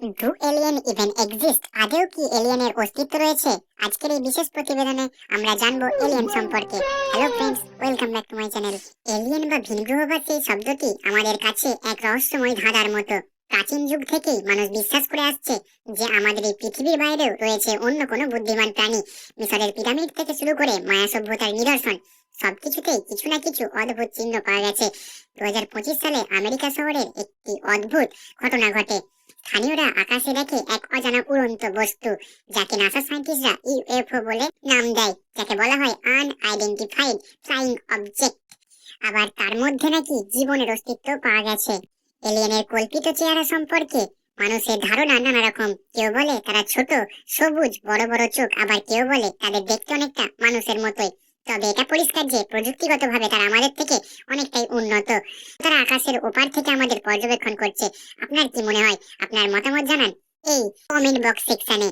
Do alien even exist? আদৌ কি এলিয়েনের অস্তিত্ব রয়েছে? আজকের এই বিশেষ প্রতিবেদনে আমরা জানবো এলিয়েন সম্পর্কে। Hello friends, welcome back to my channel. Alien বা ভিনগ্রহবাসী শব্দটি আমাদের কাছে এক রহস্যময় ধাঁধার মতো। প্রাচীন যুগ থেকেই মানুষ বিশ্বাস করে আসছে যে আমাদের এই পৃথিবীর বাইরেও রয়েছে অন্য কোনো বুদ্ধিমান প্রাণী। মিশরের পিরামিড থেকে শুরু করে মায়া সভ্যতার নিদর্শন, সবকিছুতেই কিছু না কিছু অদ্ভুত চিহ্ন পাওয়া গেছে। 2025 সালে আমেরিকা শহরের একটি অদ্ভুত ঘটনা ঘটে। স্থানীয়রা আকাশে দেখে এক অজানা উড়ন্ত বস্তু, যাকে নাসা সায়েন্টিস্টরা ইউএফও বলে নাম দেয়, যাকে বলা হয় আনআইডেন্টিফাইড ফ্লাইং অবজেক্ট। আবার তার মধ্যে নাকি জীবনের অস্তিত্ব পাওয়া গেছে। এলিয়েনের কল্পিত চেহারা সম্পর্কে মানুষের ধারণা নানা রকম। কেউ বলে তারা ছোট, সবুজ, বড় বড় চোখ, আবার কেউ বলে তাদের দেখতে অনেকটা মানুষের মতোই। তবে এটা পরিষ্কার যে প্রযুক্তিগতভাবে তারা আমাদের থেকে অনেকটাই উন্নত। তারা আকাশের ওপার থেকে আমাদের পর্যবেক্ষণ করছে। আপনার কি মনে হয়? আপনার মতামত জানান এই কমেন্ট বক্স সেকশনে।